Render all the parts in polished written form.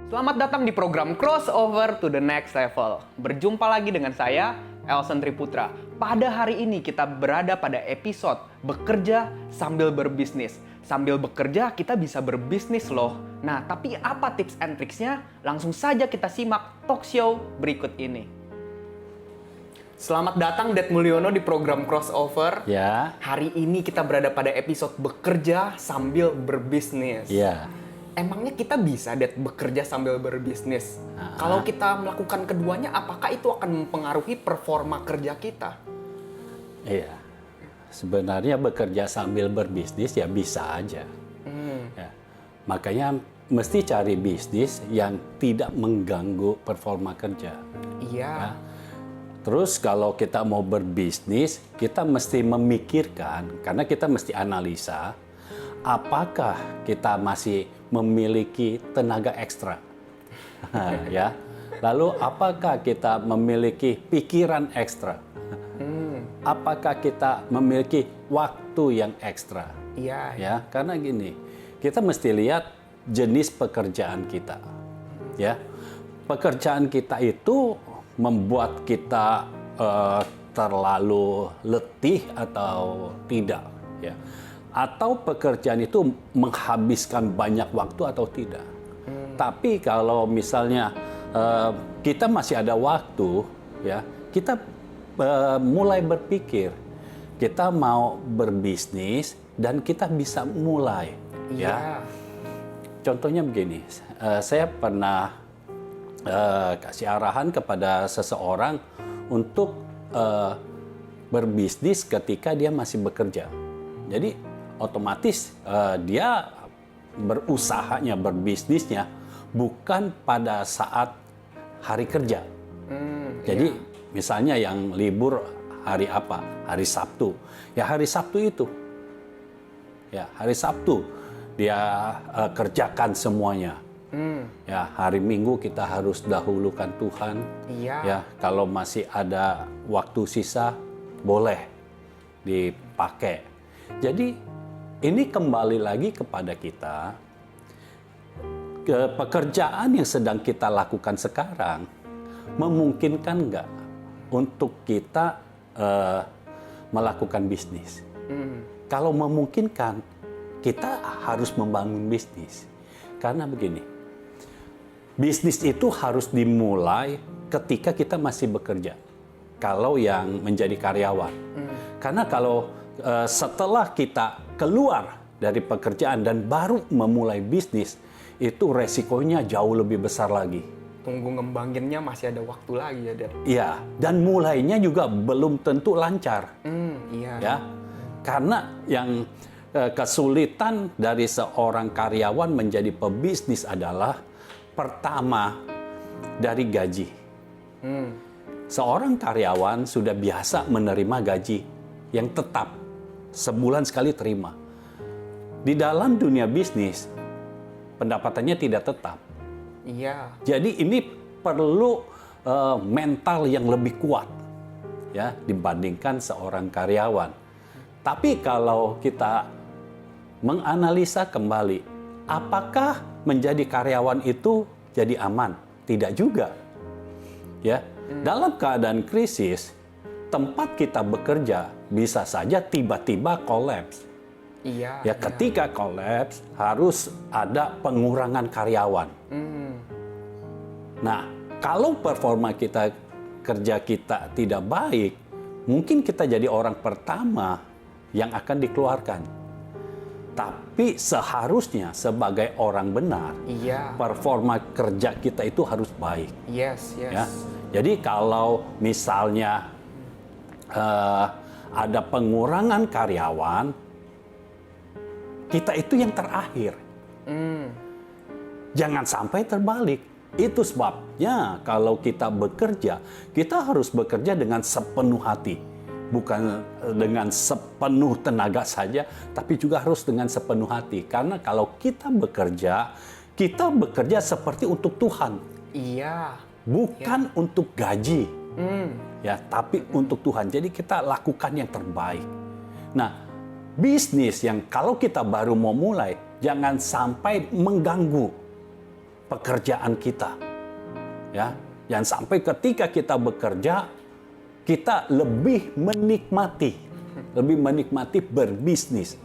Selamat datang di program Crossover to the Next Level. Berjumpa lagi dengan saya, Elson Triputra. Pada hari ini kita berada pada episode Bekerja Sambil Berbisnis. Sambil bekerja kita bisa berbisnis loh. Nah, tapi apa tips and tricksnya? Langsung saja kita simak talk show berikut ini. Selamat datang Det Mulyono di program Crossover. Ya. Hari ini kita berada pada episode Bekerja Sambil Berbisnis. Ya. Emangnya kita bisa bekerja sambil berbisnis? Kalau kita melakukan keduanya, apakah itu akan mempengaruhi performa kerja kita? Iya. Sebenarnya bekerja sambil berbisnis ya bisa aja. Ya. Makanya mesti cari bisnis yang tidak mengganggu performa kerja. Iya. Ya. Terus kalau kita mau berbisnis, kita mesti memikirkan, karena kita mesti analisa, apakah kita masih memiliki tenaga ekstra, ya. Lalu apakah kita memiliki pikiran ekstra? Apakah kita memiliki waktu yang ekstra? Iya. Ya, karena gini, kita mesti lihat jenis pekerjaan kita, ya. Pekerjaan kita itu membuat kita terlalu letih atau tidak, ya. Atau pekerjaan itu menghabiskan banyak waktu atau tidak. Tapi kalau misalnya kita masih ada waktu, ya, kita mulai berpikir kita mau berbisnis dan kita bisa mulai. Iya. Ya. Contohnya begini, saya pernah kasih arahan kepada seseorang untuk berbisnis ketika dia masih bekerja. Jadi otomatis dia berusahanya, berbisnisnya bukan pada saat hari kerja. Jadi misalnya yang libur hari apa? Hari Sabtu. Ya hari Sabtu itu. Ya hari Sabtu dia kerjakan semuanya. Ya hari Minggu kita harus dahulukan Tuhan. Iya. Ya kalau masih ada waktu sisa boleh dipakai. Jadi ini kembali lagi kepada kita, pekerjaan yang sedang kita lakukan sekarang memungkinkan nggak untuk kita melakukan bisnis? Kalau memungkinkan, kita harus membangun bisnis. Karena begini, bisnis itu harus dimulai ketika kita masih bekerja. Kalau yang menjadi karyawan. Karena kalau setelah kita keluar dari pekerjaan dan baru memulai bisnis, itu resikonya jauh lebih besar lagi. Tunggu ngembanginnya masih ada waktu lagi ya, Det? Iya, dan mulainya juga belum tentu lancar. Iya. Ya, karena yang kesulitan dari seorang karyawan menjadi pebisnis adalah pertama dari gaji. Seorang karyawan sudah biasa menerima gaji yang tetap. Sebulan sekali terima. Di dalam dunia bisnis, pendapatannya tidak tetap. Iya. Jadi ini perlu mental yang lebih kuat, ya, dibandingkan seorang karyawan. Tapi kalau kita menganalisa kembali, apakah menjadi karyawan itu jadi aman? Tidak juga. Ya, dalam keadaan krisis, tempat kita bekerja bisa saja tiba-tiba kolaps. Iya. Ya, ketika kolaps harus ada pengurangan karyawan. Nah, kalau performa kerja kita tidak baik, mungkin kita jadi orang pertama yang akan dikeluarkan. Tapi seharusnya sebagai orang benar, Iya. performa kerja kita itu harus baik. Yes. Ya. Jadi kalau misalnya ada pengurangan karyawan, kita itu yang terakhir. Jangan sampai terbalik. Itu sebabnya kalau kita bekerja, kita harus bekerja dengan sepenuh hati. Bukan dengan sepenuh tenaga saja, tapi juga harus dengan sepenuh hati. Karena kalau kita bekerja seperti untuk Tuhan. Iya. Bukan untuk gaji. Ya, tapi untuk Tuhan. Jadi kita lakukan yang terbaik. Nah, bisnis yang kalau kita baru mau mulai, jangan sampai mengganggu pekerjaan kita. Ya, jangan sampai ketika kita bekerja kita lebih menikmati berbisnis.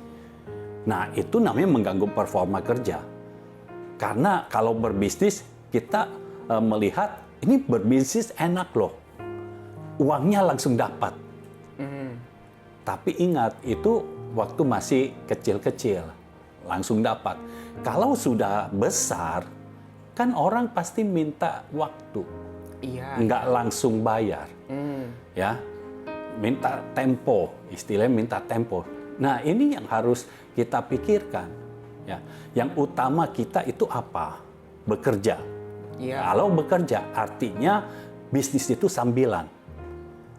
Nah, itu namanya mengganggu performa kerja. Karena kalau berbisnis kita melihat ini berbisnis enak loh. Uangnya langsung dapat. Tapi ingat, itu waktu masih kecil-kecil, langsung dapat. Kalau sudah besar, kan orang pasti minta waktu, nggak langsung bayar, ya, minta tempo, istilahnya minta tempo. Nah, ini yang harus kita pikirkan, ya. Yang utama kita itu apa? Bekerja. Kalau bekerja, artinya bisnis itu sambilan.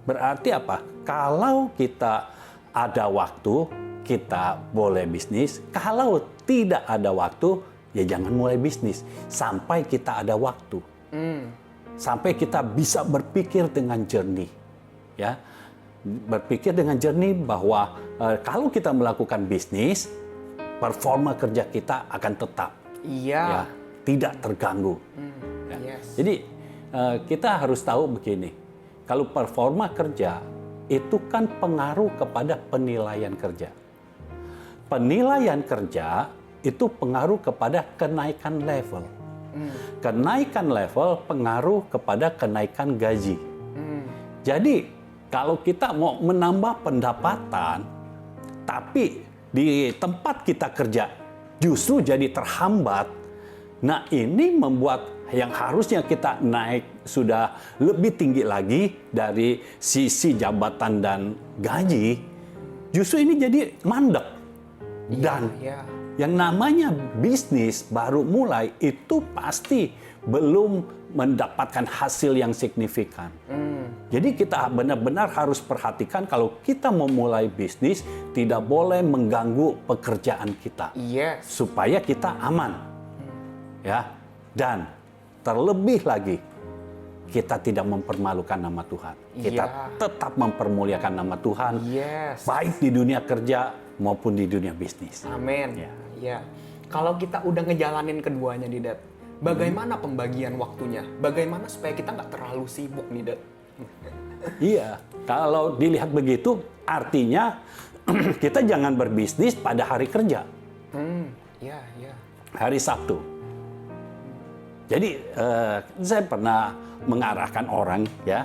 Berarti apa? Kalau kita ada waktu, kita boleh bisnis. Kalau tidak ada waktu, ya jangan mulai bisnis. Sampai kita ada waktu. Sampai kita bisa berpikir dengan jernih. Ya, berpikir dengan jernih bahwa kalau kita melakukan bisnis, performa kerja kita akan tetap. Ya, tidak terganggu. Ya. Jadi kita harus tahu begini. Kalau performa kerja itu kan pengaruh kepada penilaian kerja. Penilaian kerja itu pengaruh kepada kenaikan level. Kenaikan level pengaruh kepada kenaikan gaji. Jadi kalau kita mau menambah pendapatan, tapi di tempat kita kerja justru jadi terhambat, nah ini membuat yang harusnya kita naik sudah lebih tinggi lagi dari sisi jabatan dan gaji, justru ini jadi mandek. Dan yang namanya bisnis baru mulai itu pasti belum mendapatkan hasil yang signifikan. Jadi kita benar-benar harus perhatikan kalau kita mau mulai bisnis tidak boleh mengganggu pekerjaan kita. Supaya kita aman. Ya. Dan terlebih lagi, kita tidak mempermalukan nama Tuhan. Kita tetap mempermuliakan nama Tuhan, baik di dunia kerja maupun di dunia bisnis. Amin. Ya. Kalau kita udah ngejalanin keduanya nih, Dad, bagaimana pembagian waktunya? Bagaimana supaya kita nggak terlalu sibuk nih, Dad? Iya, kalau dilihat begitu, artinya kita jangan berbisnis pada hari kerja. Hari Sabtu. Jadi saya pernah mengarahkan orang ya,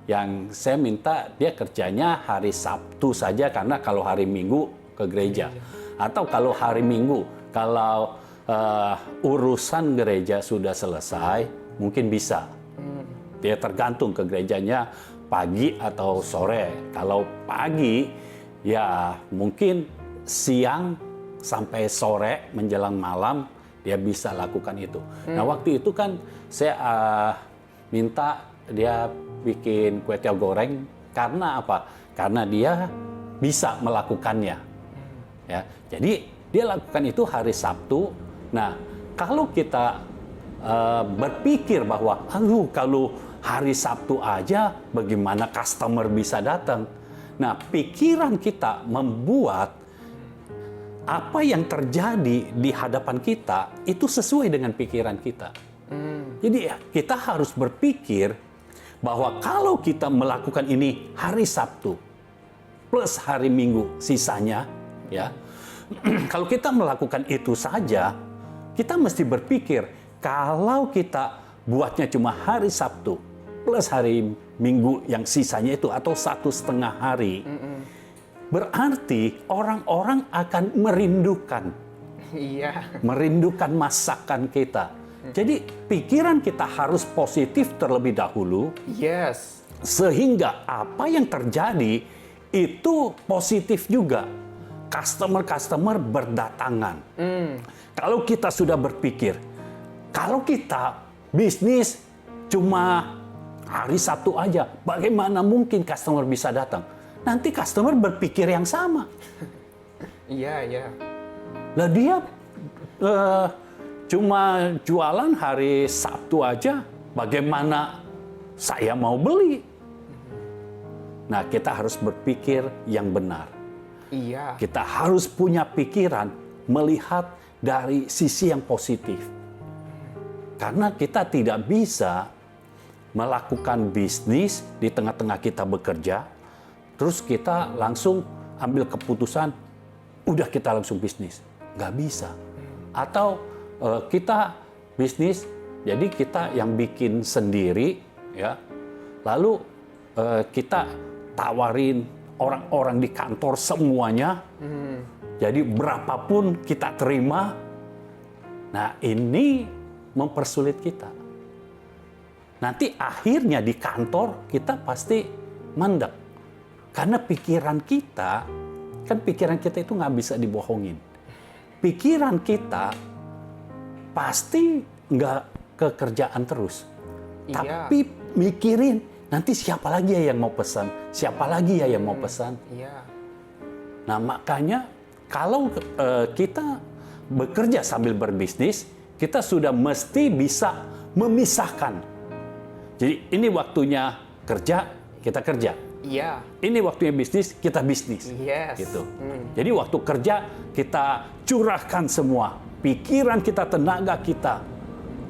yang saya minta dia kerjanya hari Sabtu saja karena kalau hari Minggu ke gereja. Atau kalau hari Minggu, kalau urusan gereja sudah selesai, mungkin bisa. Dia tergantung ke gerejanya pagi atau sore. Kalau pagi, ya mungkin siang sampai sore menjelang malam, dia bisa lakukan itu. Nah, waktu itu kan saya minta dia bikin kue tiaw goreng karena apa? Karena dia bisa melakukannya. Ya, jadi dia lakukan itu hari Sabtu. Nah, kalau kita berpikir bahwa, kalau hari Sabtu aja bagaimana customer bisa datang? Nah, pikiran kita membuat apa yang terjadi di hadapan kita itu sesuai dengan pikiran kita. Jadi kita harus berpikir bahwa kalau kita melakukan ini hari Sabtu plus hari Minggu sisanya, ya, kalau kita melakukan itu saja, kita mesti berpikir kalau kita buatnya cuma hari Sabtu plus hari Minggu yang sisanya itu atau 1,5 hari. Berarti orang-orang akan merindukan masakan kita. Jadi pikiran kita harus positif terlebih dahulu. Sehingga apa yang terjadi itu positif juga. Customer berdatangan. Kalau kita sudah berpikir, kalau kita bisnis cuma hari Sabtu aja, bagaimana mungkin customer bisa datang? Nanti customer berpikir yang sama. Lah dia cuma jualan hari Sabtu aja, bagaimana saya mau beli? Nah, kita harus berpikir yang benar. Kita harus punya pikiran melihat dari sisi yang positif. Karena kita tidak bisa melakukan bisnis di tengah-tengah kita bekerja, terus kita langsung ambil keputusan, udah kita langsung bisnis. Nggak bisa. Atau kita bisnis, jadi kita yang bikin sendiri, ya. Lalu kita tawarin orang-orang di kantor semuanya, jadi berapapun kita terima. Nah, ini mempersulit kita. Nanti akhirnya di kantor kita pasti mandek. Karena pikiran kita itu nggak bisa dibohongin. Pikiran kita pasti nggak ke kerjaan terus. Iya. Tapi mikirin, nanti siapa lagi ya yang mau pesan? Siapa lagi ya yang mau pesan? Iya. Nah, makanya kalau kita bekerja sambil berbisnis, kita sudah mesti bisa memisahkan. Jadi ini waktunya kerja, kita kerja. Iya. Ini waktunya bisnis, kita bisnis. Yes. Gitu. Jadi waktu kerja kita curahkan semua pikiran kita, tenaga kita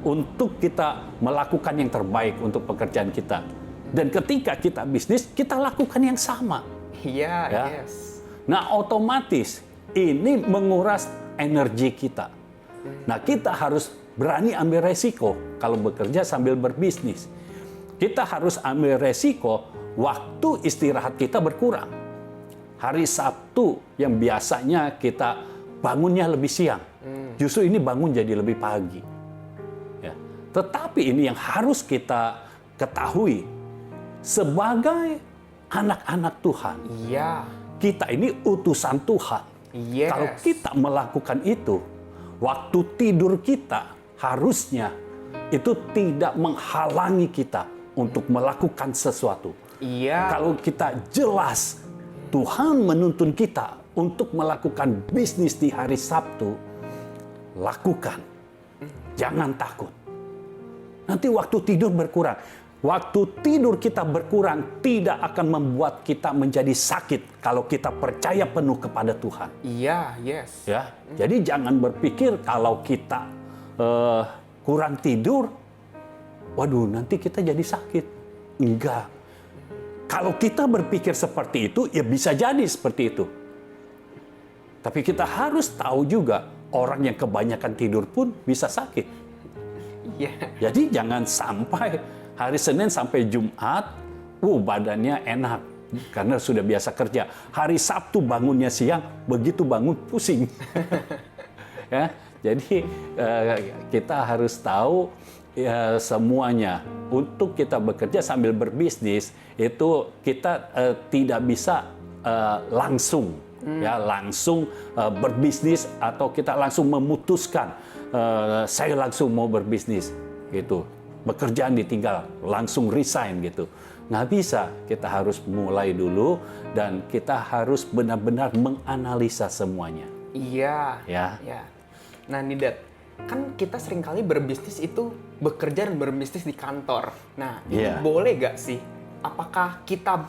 untuk kita melakukan yang terbaik untuk pekerjaan kita. Dan ketika kita bisnis, kita lakukan yang sama. Iya, Ya. yes. Nah, otomatis ini menguras energi kita. Nah, kita harus berani ambil resiko kalau bekerja sambil berbisnis. Kita harus ambil resiko waktu istirahat kita berkurang. Hari Sabtu yang biasanya kita bangunnya lebih siang, justru ini bangun jadi lebih pagi. Ya. Tetapi ini yang harus kita ketahui sebagai anak-anak Tuhan. Iya. Kita ini utusan Tuhan. Yes. Kalau kita melakukan itu, waktu tidur kita harusnya itu tidak menghalangi kita untuk melakukan sesuatu. Iya. Kalau kita jelas Tuhan menuntun kita untuk melakukan bisnis di hari Sabtu, lakukan. Jangan takut. Nanti waktu tidur berkurang. Waktu tidur kita berkurang tidak akan membuat kita menjadi sakit kalau kita percaya penuh kepada Tuhan. Iya, yes. Ya, jadi jangan berpikir kalau kita kurang tidur, waduh nanti kita jadi sakit. Enggak. Kalau kita berpikir seperti itu, ya bisa jadi seperti itu. Tapi kita harus tahu juga orang yang kebanyakan tidur pun bisa sakit. Iya. Jadi jangan sampai hari Senin sampai Jumat, badannya enak karena sudah biasa kerja. Hari Sabtu bangunnya siang, begitu bangun pusing. Ya, jadi kita harus tahu ya, semuanya. Untuk kita bekerja sambil berbisnis itu kita tidak bisa langsung berbisnis atau kita langsung memutuskan saya langsung mau berbisnis gitu. Pekerjaan ditinggal, langsung resign gitu. Nggak bisa, kita harus mulai dulu dan kita harus benar-benar menganalisa semuanya. Iya. Ya. Iya. Nah, nih Dad, kan kita seringkali berbisnis itu bekerja dan berbisnis di kantor. Nah, ini Iya. boleh gak sih? Apakah kita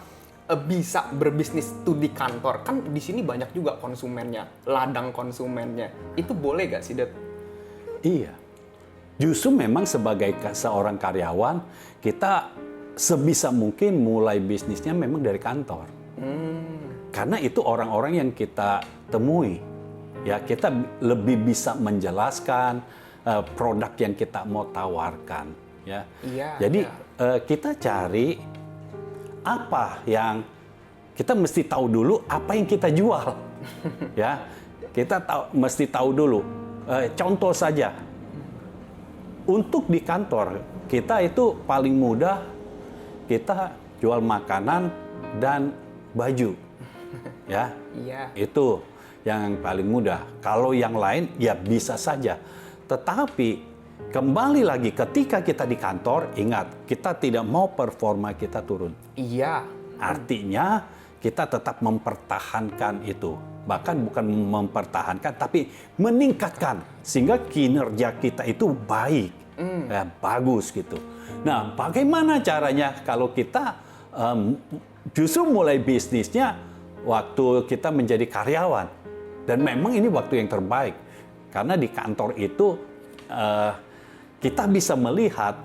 bisa berbisnis tuh di kantor? Kan di sini banyak juga konsumennya, ladang konsumennya. Itu boleh gak sih, Dad? Iya. Justru memang sebagai seorang karyawan, kita sebisa mungkin mulai bisnisnya memang dari kantor. Karena itu orang-orang yang kita temui. Ya, kita lebih bisa menjelaskan produk yang kita mau tawarkan. Ya. Iya, Jadi iya. kita cari apa yang kita mesti tahu dulu apa yang kita jual. Ya, kita mesti tahu dulu. Contoh saja. Untuk di kantor, kita itu paling mudah kita jual makanan dan baju. Ya. Iya. Itu yang paling mudah. Kalau yang lain ya bisa saja. Tetapi kembali lagi ketika kita di kantor, ingat, kita tidak mau performa kita turun. Iya. Artinya kita tetap mempertahankan itu. Bahkan bukan mempertahankan, tapi meningkatkan. Sehingga kinerja kita itu baik, ya, bagus gitu. Nah, bagaimana caranya kalau kita justru mulai bisnisnya waktu kita menjadi karyawan? Dan memang ini waktu yang terbaik. Karena di kantor itu kita bisa melihat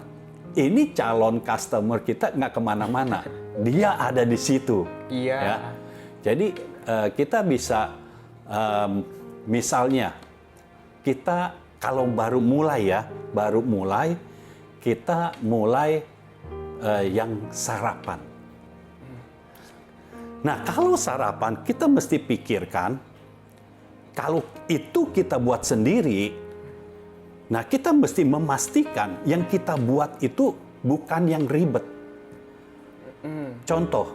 ini calon customer kita nggak kemana-mana, dia ada di situ. Iya. Ya. Jadi kita bisa misalnya kita kalau baru mulai kita mulai yang sarapan. Nah, kalau sarapan kita mesti pikirkan kalau itu kita buat sendiri, nah kita mesti memastikan yang kita buat itu bukan yang ribet. Contoh,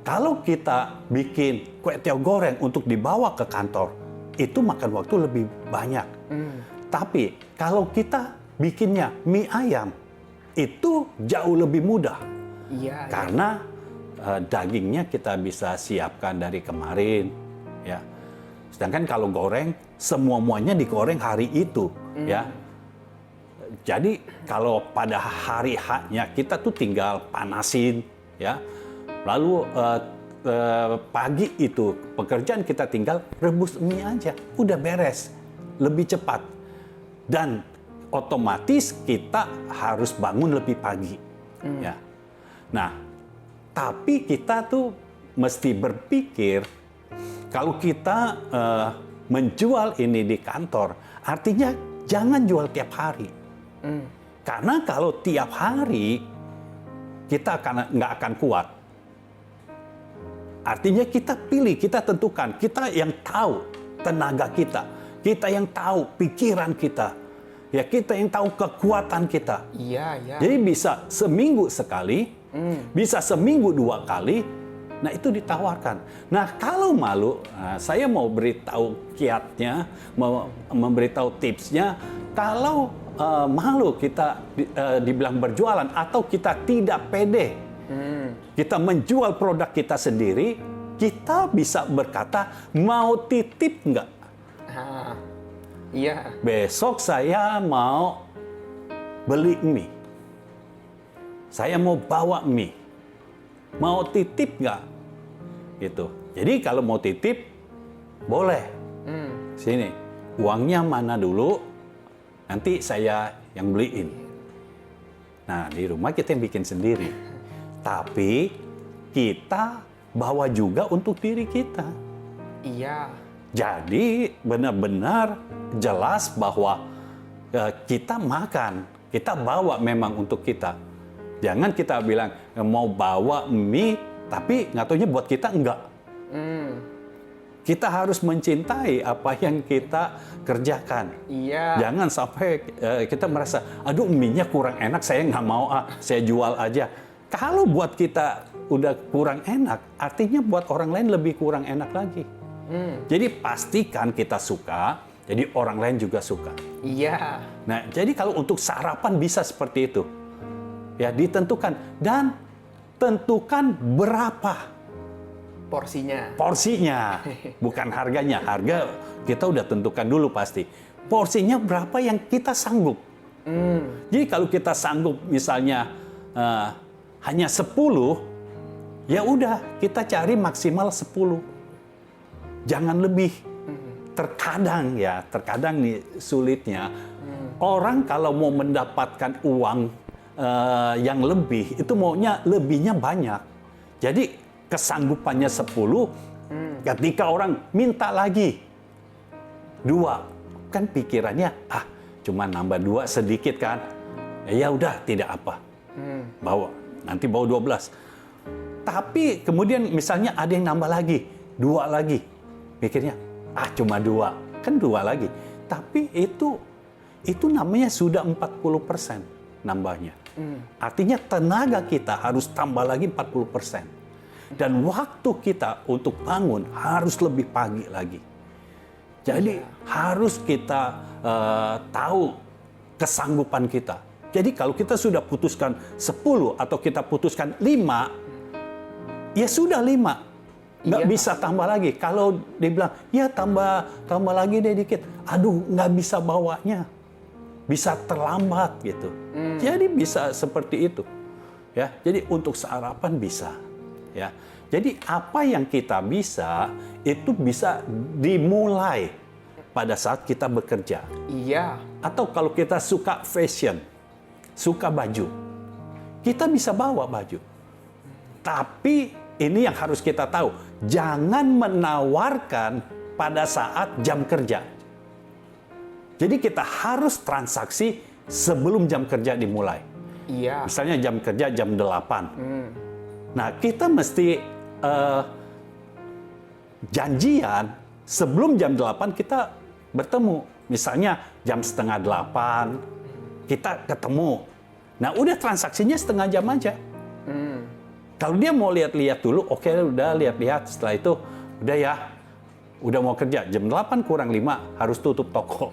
kalau kita bikin kue tiaw goreng untuk dibawa ke kantor, itu makan waktu lebih banyak. Tapi kalau kita bikinnya mie ayam, itu jauh lebih mudah. Iya. Karena dagingnya kita bisa siapkan dari kemarin, ya. Sedangkan kalau goreng, semua-muanya digoreng hari itu, ya. Jadi kalau pada hari H-nya kita tuh tinggal panasin, ya. Lalu pagi itu pekerjaan kita tinggal rebus mie aja, udah beres, lebih cepat. Dan otomatis kita harus bangun lebih pagi, ya. Nah, tapi kita tuh mesti berpikir kalau kita menjual ini di kantor, artinya jangan jual tiap hari. Karena kalau tiap hari kita nggak akan kuat. Artinya kita pilih, kita tentukan, kita yang tahu tenaga kita, kita yang tahu pikiran kita, ya kita yang tahu kekuatan kita. Iya, iya. Jadi bisa seminggu sekali, bisa seminggu 2 kali, nah itu ditawarkan. Nah kalau malu, saya mau beritahu kiatnya, mau memberitahu tipsnya, kalau malu kita dibilang berjualan atau kita tidak pede, kita menjual produk kita sendiri, kita bisa berkata, mau titip nggak? Iya. Besok saya mau beli mie. Saya mau bawa mie. Mau titip nggak? Gitu. Jadi kalau mau titip, boleh. Sini, uangnya mana dulu, nanti saya yang beliin. Nah, di rumah kita yang bikin sendiri. Tapi kita bawa juga untuk diri kita. Iya. Jadi benar-benar jelas bahwa kita makan, kita bawa memang untuk kita. Jangan kita bilang mau bawa mie, tapi nggak taunya buat kita enggak. Kita harus mencintai apa yang kita kerjakan. Iya. Jangan sampai kita merasa, aduh mie-nya kurang enak, saya nggak mau, saya jual aja. Kalau buat kita udah kurang enak, artinya buat orang lain lebih kurang enak lagi. Jadi pastikan kita suka, jadi orang lain juga suka. Iya. Nah, jadi kalau untuk sarapan bisa seperti itu. Ya, ditentukan. Dan tentukan berapa Porsinya. porsinya. Bukan harganya. Harga kita udah tentukan dulu pasti. Porsinya berapa yang kita sanggup. Jadi kalau kita sanggup misalnya hanya 10, ya udah kita cari maksimal 10. Jangan lebih. Terkadang nih sulitnya, orang kalau mau mendapatkan uang yang lebih, itu maunya lebihnya banyak. Jadi kesanggupannya 10, ketika orang minta lagi 2, kan pikirannya, cuma nambah 2 sedikit kan, ya udah tidak apa, nanti bawa 12. Tapi kemudian misalnya ada yang nambah lagi, 2 lagi, pikirnya, cuma 2, kan 2 lagi. Tapi itu namanya sudah 40% nambahnya. Artinya tenaga kita harus tambah lagi 40%. Dan waktu kita untuk bangun harus lebih pagi lagi. Jadi harus kita tahu kesanggupan kita. Jadi kalau kita sudah putuskan 10 atau kita putuskan 5, ya sudah 5. Nggak bisa tambah lagi. Kalau dibilang, ya tambah lagi deh dikit. Aduh, nggak bisa bawanya. Bisa terlambat gitu. Jadi bisa seperti itu. Ya, jadi untuk sarapan bisa. Ya, jadi apa yang kita bisa itu bisa dimulai pada saat kita bekerja. Iya. Atau kalau kita suka fashion, suka baju. Kita bisa bawa baju. Tapi ini yang harus kita tahu, jangan menawarkan pada saat jam kerja. Jadi kita harus transaksi sebelum jam kerja dimulai. Iya. Misalnya jam kerja jam 8. Nah, kita mesti janjian sebelum jam 8 kita bertemu. Misalnya jam setengah 8 kita ketemu. Nah, udah transaksinya setengah jam aja. Kalau dia mau lihat-lihat dulu, oke, udah lihat-lihat. Setelah itu, udah ya, udah mau kerja. Jam 8 kurang 5 harus tutup toko.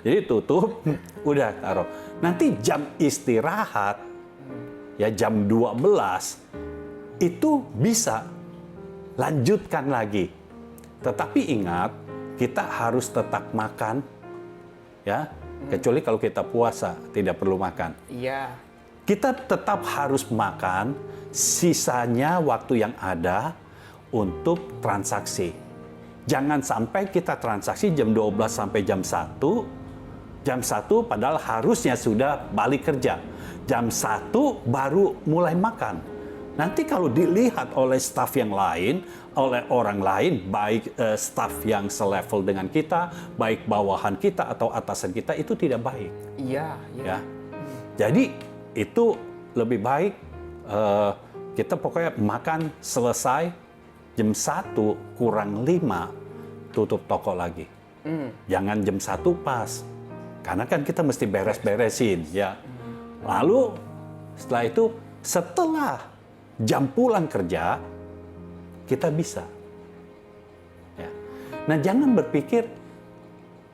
Jadi tutup, udah taruh. Nanti jam istirahat, ya jam 12, itu bisa lanjutkan lagi. Tetapi ingat, kita harus tetap makan, ya. Kecuali kalau kita puasa, tidak perlu makan. Iya. Kita tetap harus makan, sisanya waktu yang ada untuk transaksi. Jangan sampai kita transaksi jam 12 sampai jam 1. Jam 1 padahal harusnya sudah balik kerja. Jam 1 baru mulai makan. Nanti kalau dilihat oleh staf yang lain, oleh orang lain, baik staf yang selevel dengan kita, baik bawahan kita atau atasan kita, itu tidak baik. Iya. Ya. Jadi itu lebih baik kita pokoknya makan selesai jam 1 kurang 5 tutup toko lagi. Jangan jam 1 pas. Karena kan kita mesti beres-beresin ya. Lalu setelah itu setelah jam pulang kerja kita bisa. Ya. Nah, jangan berpikir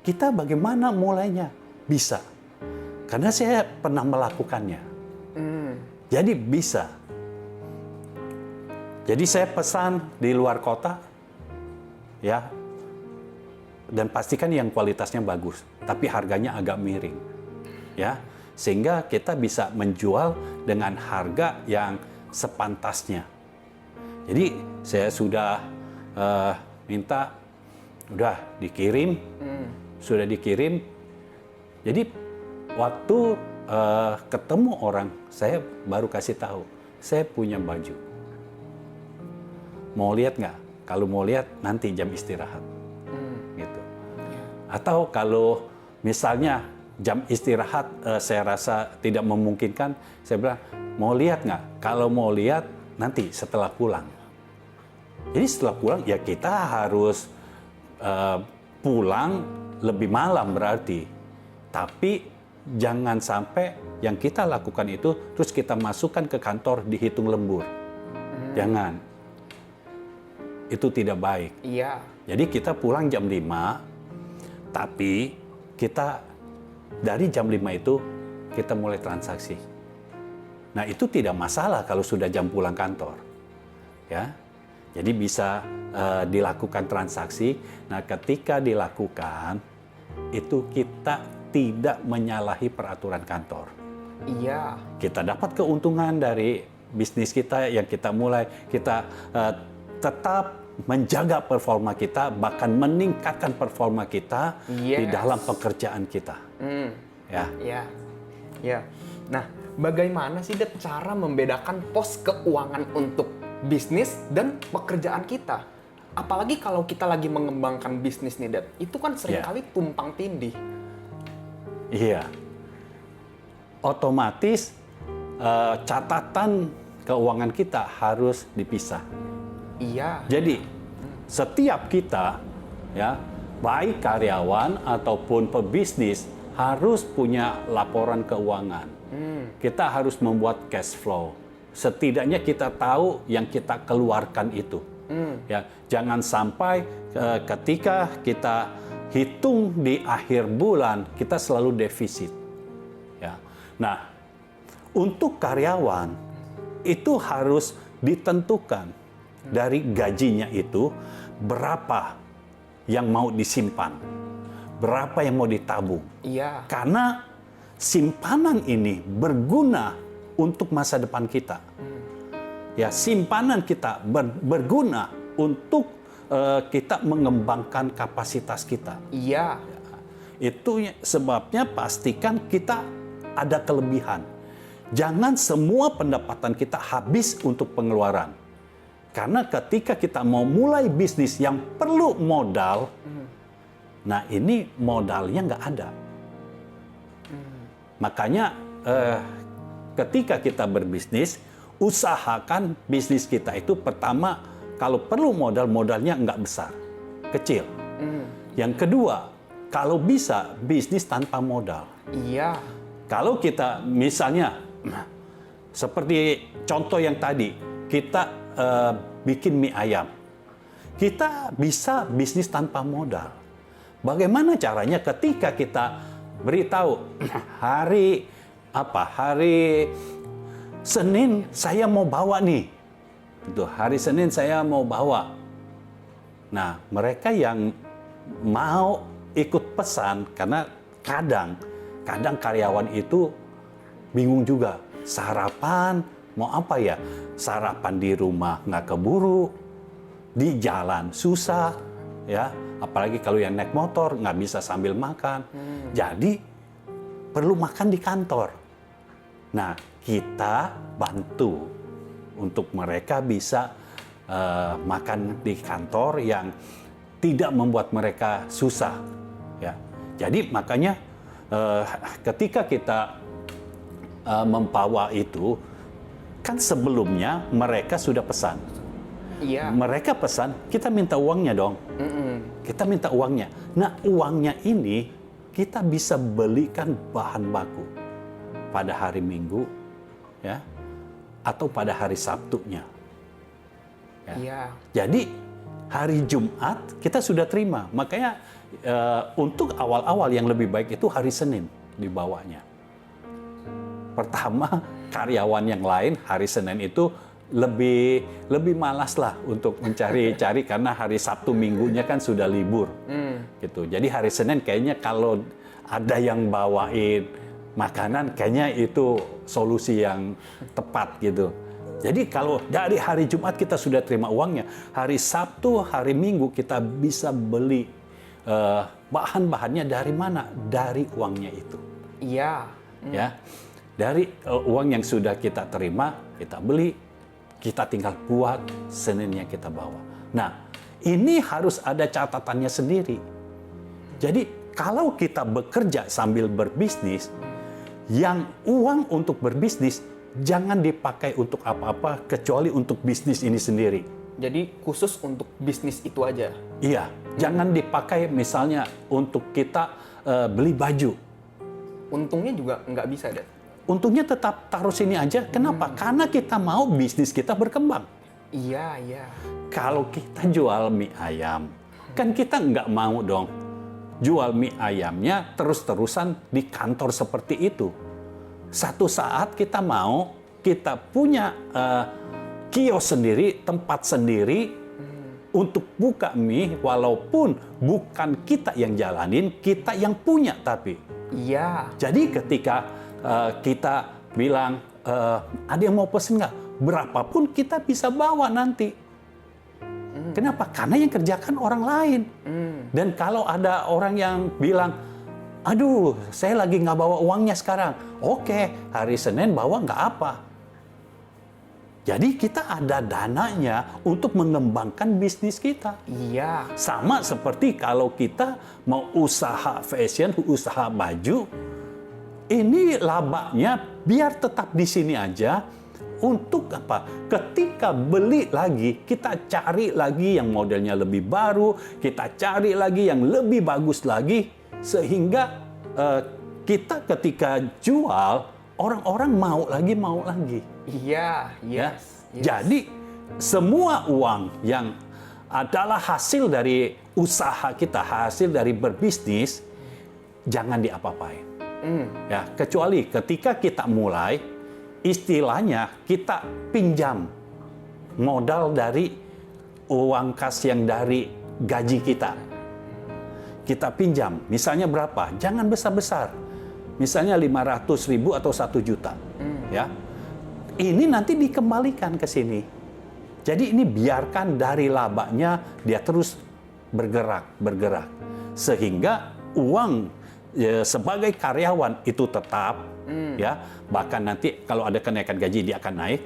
kita bagaimana mulainya. Bisa. Karena saya pernah melakukannya. Jadi bisa. Jadi saya pesan di luar kota, ya, dan pastikan yang kualitasnya bagus, tapi harganya agak miring, ya, sehingga kita bisa menjual dengan harga yang sepantasnya. Jadi saya sudah minta, udah dikirim, sudah dikirim. Jadi waktu ketemu orang, saya baru kasih tahu, saya punya baju. Mau lihat nggak? Kalau mau lihat nanti jam istirahat, gitu. Atau kalau misalnya jam istirahat saya rasa tidak memungkinkan, saya bilang mau lihat nggak? Kalau mau lihat nanti setelah pulang. Jadi setelah pulang ya kita harus pulang lebih malam berarti. Tapi jangan sampai yang kita lakukan itu terus kita masukkan ke kantor dihitung lembur. Jangan. Itu tidak baik. Iya. Jadi kita pulang jam 5, tapi kita dari jam 5 itu kita mulai transaksi. Nah, itu tidak masalah kalau sudah jam pulang kantor. Ya. Jadi bisa dilakukan transaksi. Nah, ketika dilakukan itu kita tidak menyalahi peraturan kantor. Iya. Kita dapat keuntungan dari bisnis kita yang kita mulai, kita tetap menjaga performa kita, bahkan meningkatkan performa kita di dalam pekerjaan kita. Ya. Iya. Ya. Nah, bagaimana sih Det cara membedakan pos keuangan untuk bisnis dan pekerjaan kita? Apalagi kalau kita lagi mengembangkan bisnis nih, Det. Itu kan seringkali tumpang tindih. Iya. Otomatis catatan keuangan kita harus dipisah. Iya. Jadi setiap kita, ya, baik karyawan ataupun pebisnis harus punya laporan keuangan. Kita harus membuat cash flow. Setidaknya kita tahu yang kita keluarkan itu. Ya, jangan sampai ketika kita hitung di akhir bulan kita selalu defisit. Ya. Nah, untuk karyawan itu harus ditentukan dari gajinya itu berapa yang mau disimpan, berapa yang mau ditabung. Iya. Karena simpanan ini berguna untuk masa depan kita. Ya, simpanan kita berguna untuk kita mengembangkan kapasitas kita. Iya. Itu sebabnya pastikan kita ada kelebihan. Jangan semua pendapatan kita habis untuk pengeluaran. Karena ketika kita mau mulai bisnis yang perlu modal, nah ini modalnya nggak ada. Makanya ketika kita berbisnis, usahakan bisnis kita itu pertama, kalau perlu modalnya nggak besar, kecil. Yang kedua, kalau bisa bisnis tanpa modal. Iya. Kalau kita misalnya, seperti contoh yang tadi, kita bikin mie ayam. Kita bisa bisnis tanpa modal. Bagaimana caranya ketika kita beritahu hari Senin saya mau bawa nih. Itu hari Senin saya mau bawa. Nah, mereka yang mau ikut pesan, karena kadang karyawan itu bingung juga. Sarapan, mau apa ya? Sarapan di rumah nggak keburu, di jalan susah, ya. Apalagi kalau yang naik motor nggak bisa sambil makan. Jadi perlu makan di kantor. Nah, kita bantu untuk mereka bisa makan di kantor yang tidak membuat mereka susah, ya. Jadi makanya ketika kita membawa itu, kan sebelumnya mereka sudah pesan. Iya. Mereka pesan, kita minta uangnya dong. Kita minta uangnya. Nah, uangnya ini kita bisa belikan bahan baku pada hari Minggu, ya, atau pada hari Sabtunya. Ya. Iya. Jadi hari Jumat kita sudah terima. Makanya untuk awal-awal yang lebih baik itu hari Senin dibawanya. Pertama, karyawan yang lain hari Senin itu lebih malas lah untuk mencari-cari karena hari Sabtu Minggunya kan sudah libur. Gitu. Jadi hari Senin kayaknya kalau ada yang bawain makanan kayaknya itu solusi yang tepat gitu. Jadi kalau dari hari Jumat kita sudah terima uangnya, hari Sabtu, hari Minggu kita bisa beli bahan-bahannya dari mana? Dari uangnya itu. Iya. Ya, dari uang yang sudah kita terima, kita beli, kita tinggal buat, Seninnya kita bawa. Nah, ini harus ada catatannya sendiri. Jadi kalau kita bekerja sambil berbisnis, yang uang untuk berbisnis jangan dipakai untuk apa-apa kecuali untuk bisnis ini sendiri. Jadi khusus untuk bisnis itu aja. Iya, jangan dipakai misalnya untuk kita beli baju. Untungnya juga nggak bisa, Dad. Untungnya tetap taruh sini aja. Kenapa? Karena kita mau bisnis kita berkembang. Iya, iya. Kalau kita jual mie ayam, kan kita nggak mau dong jual mie ayamnya terus-terusan di kantor seperti itu. Satu saat kita mau, kita punya kios sendiri, tempat sendiri untuk buka mie, walaupun bukan kita yang jalanin, kita yang punya tapi. Iya. Jadi ketika kita bilang, ada yang mau pesen nggak? Berapapun kita bisa bawa nanti. Kenapa? Karena yang kerjakan orang lain. Dan kalau ada orang yang bilang, aduh, saya lagi nggak bawa uangnya sekarang. Oke, hari Senin bawa nggak apa. Jadi kita ada dananya untuk mengembangkan bisnis kita. Iya. Sama seperti kalau kita mau usaha fashion, usaha baju, ini labanya biar tetap di sini aja. Untuk apa? Ketika beli lagi, kita cari lagi yang modelnya lebih baru, kita cari lagi yang lebih bagus lagi, sehingga kita ketika jual, orang-orang mau lagi. Iya, yes. Jadi semua uang yang adalah hasil dari usaha kita, hasil dari berbisnis, jangan diapa-apain. Ya, kecuali ketika kita mulai, istilahnya kita pinjam modal dari uang kas yang dari gaji kita. Kita pinjam, misalnya berapa? Jangan besar-besar. Misalnya 500.000 atau 1 juta. Ya. Ini nanti dikembalikan ke sini. Jadi ini biarkan dari labanya dia terus bergerak. Sehingga uang sebagai karyawan itu tetap, ya, bahkan nanti kalau ada kenaikan gaji dia akan naik.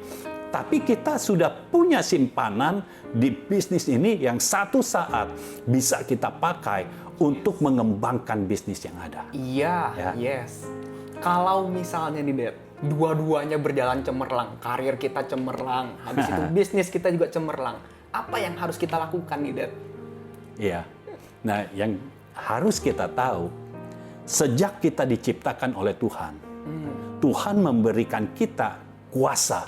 Tapi kita sudah punya simpanan di bisnis ini yang satu saat bisa kita pakai untuk mengembangkan bisnis yang ada. Iya, Ya. yes. Kalau misalnya nih, Dad, dua-duanya berjalan cemerlang, karir kita cemerlang, habis itu bisnis kita juga cemerlang. Apa yang harus kita lakukan nih, Dad? Iya. Nah, yang harus kita tahu, sejak kita diciptakan oleh Tuhan, Tuhan memberikan kita kuasa.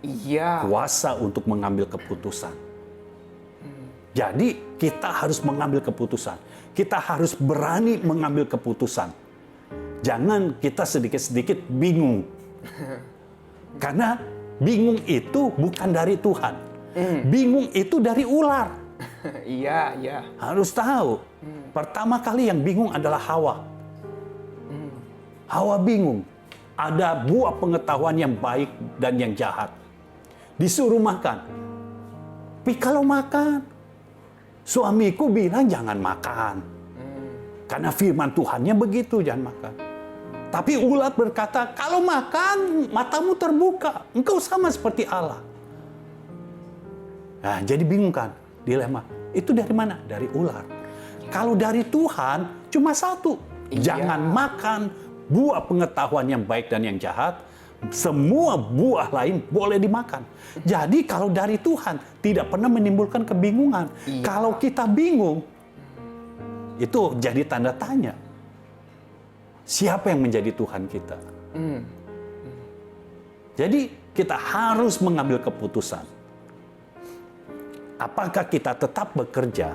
Iya. Kuasa untuk mengambil keputusan. Jadi kita harus mengambil keputusan. Kita harus berani mengambil keputusan. Jangan kita sedikit-sedikit bingung. Karena bingung itu bukan dari Tuhan. Bingung itu dari ular. Iya, iya. Harus tahu. Pertama kali yang bingung adalah Hawa. Hawa bingung. Ada buah pengetahuan yang baik dan yang jahat. Disuruh makan. Tapi kalau makan, suamiku bilang jangan makan. Karena firman Tuhannya begitu, jangan makan. Tapi ulat berkata, kalau makan, matamu terbuka. Engkau sama seperti Allah. Nah, jadi bingung kan? Dilema. Itu dari mana? Dari ular. Kalau dari Tuhan, cuma satu. Iya. Jangan makan buah pengetahuan yang baik dan yang jahat. Semua buah lain boleh dimakan. Jadi kalau dari Tuhan tidak pernah menimbulkan kebingungan. Iya. Kalau kita bingung, itu jadi tanda tanya. Siapa yang menjadi Tuhan kita? Jadi kita harus mengambil keputusan. Apakah kita tetap bekerja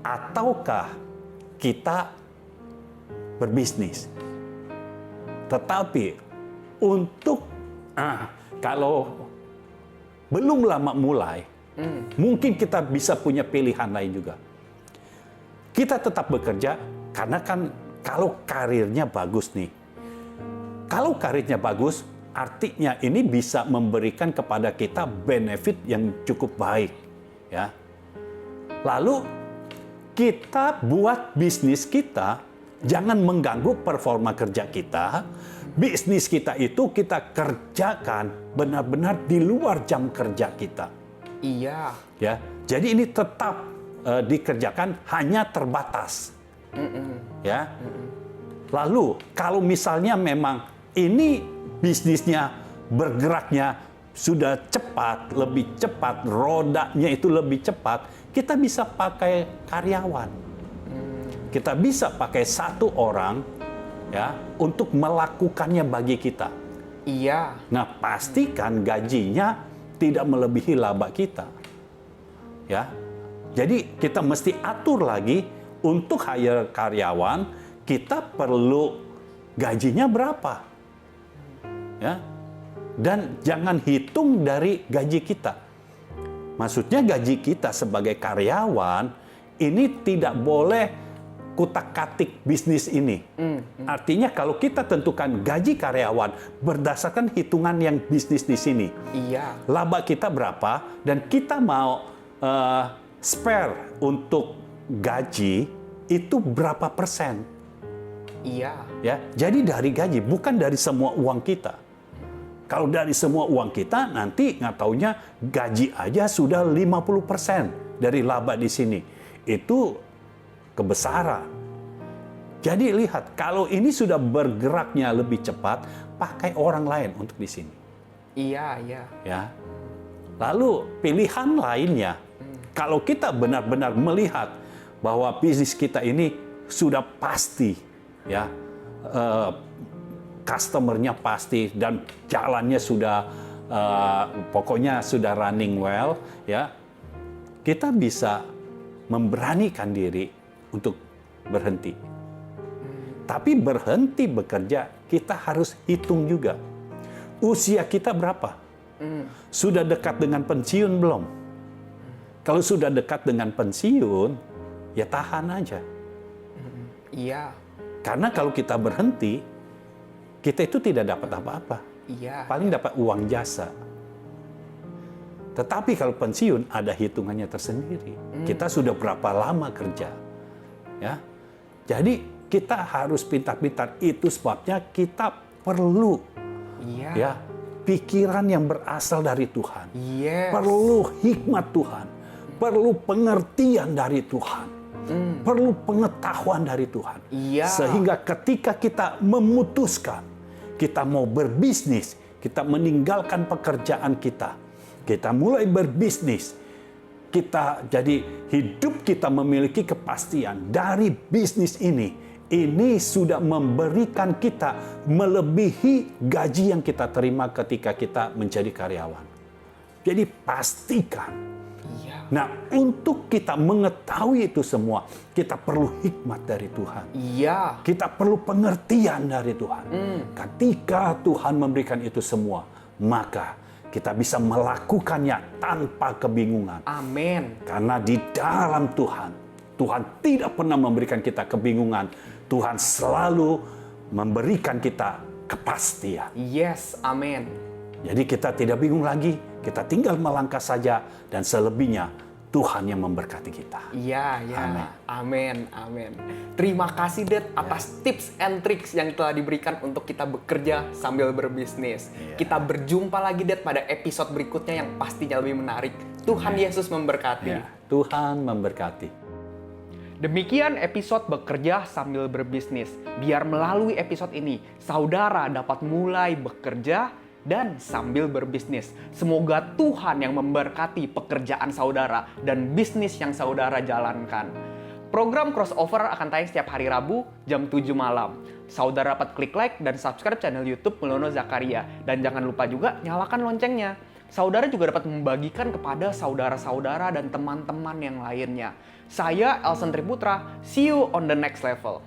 ataukah kita berbisnis? Tetapi untuk kalau belum lama mulai, mungkin kita bisa punya pilihan lain juga. Kita tetap bekerja karena kan kalau karirnya bagus nih. Kalau karirnya bagus, artinya ini bisa memberikan kepada kita benefit yang cukup baik, ya. Lalu kita buat bisnis kita jangan mengganggu performa kerja kita. Bisnis kita itu kita kerjakan benar-benar di luar jam kerja kita. Iya. Ya, jadi ini tetap dikerjakan hanya terbatas. Ya. Lalu kalau misalnya memang ini bisnisnya bergeraknya sudah cepat, lebih cepat, rodanya itu lebih cepat, kita bisa pakai karyawan. Kita bisa pakai satu orang, ya, untuk melakukannya bagi kita. Iya. Nah, pastikan gajinya tidak melebihi laba kita. Ya. Jadi kita mesti atur lagi untuk hire karyawan, kita perlu gajinya berapa. Ya. Dan jangan hitung dari gaji kita. Maksudnya gaji kita sebagai karyawan ini tidak boleh kutak-katik bisnis ini. Artinya kalau kita tentukan gaji karyawan berdasarkan hitungan yang bisnis di sini. Iya. Laba kita berapa dan kita mau spare untuk gaji itu berapa persen. Iya. Ya, jadi dari gaji, bukan dari semua uang kita. Kalau dari semua uang kita, nanti nggak taunya gaji aja sudah 50% dari laba di sini. Itu kebesaran. Jadi lihat, kalau ini sudah bergeraknya lebih cepat, pakai orang lain untuk di sini. Iya, iya. Ya. Lalu pilihan lainnya, kalau kita benar-benar melihat bahwa bisnis kita ini sudah pasti, ya, customernya pasti dan jalannya sudah, pokoknya sudah running well, ya, kita bisa memberanikan diri untuk berhenti. Tapi berhenti bekerja, kita harus hitung juga. Usia kita berapa? Sudah dekat dengan pensiun belum? Kalau sudah dekat dengan pensiun, ya tahan aja. Iya. Karena kalau kita berhenti, kita itu tidak dapat apa-apa. Iya. Paling dapat uang jasa. Tetapi kalau pensiun ada hitungannya tersendiri. Kita sudah berapa lama kerja, ya. Jadi kita harus pintar-pintar. Itu sebabnya kita perlu Iya. ya pikiran yang berasal dari Tuhan. Yes. Perlu hikmat Tuhan. Perlu pengertian dari Tuhan. Perlu pengetahuan dari Tuhan. Iya. Sehingga ketika kita memutuskan kita mau berbisnis, kita meninggalkan pekerjaan kita mulai berbisnis, jadi hidup kita memiliki kepastian dari bisnis ini sudah memberikan kita melebihi gaji yang kita terima ketika kita menjadi karyawan. Jadi pastikan. Iya. Nah, untuk kita mengetahui itu semua, kita perlu hikmat dari Tuhan. Iya. Kita perlu pengertian dari Tuhan. Ketika Tuhan memberikan itu semua, maka kita bisa melakukannya tanpa kebingungan. Amin. Karena di dalam Tuhan tidak pernah memberikan kita kebingungan. Tuhan selalu memberikan kita kepastian. Yes, amin. Jadi kita tidak bingung lagi, kita tinggal melangkah saja, dan selebihnya Tuhan yang memberkati kita. Iya, ya. Amin. Amin, amin. Terima kasih, Dad, atas tips and tricks yang telah diberikan untuk kita bekerja sambil berbisnis. Kita berjumpa lagi, Dad, pada episode berikutnya yang pastinya lebih menarik. Tuhan Yesus memberkati. Ya, Tuhan memberkati. Demikian episode bekerja sambil berbisnis. Biar melalui episode ini, saudara dapat mulai bekerja dan sambil berbisnis. Semoga Tuhan yang memberkati pekerjaan saudara dan bisnis yang saudara jalankan. Program Crossover akan tayang setiap hari Rabu jam 7 malam. Saudara dapat klik like dan subscribe channel YouTube Mulono Zakaria. Dan jangan lupa juga nyalakan loncengnya. Saudara juga dapat membagikan kepada saudara-saudara dan teman-teman yang lainnya. Saya Elson Triputra, see you on the next level.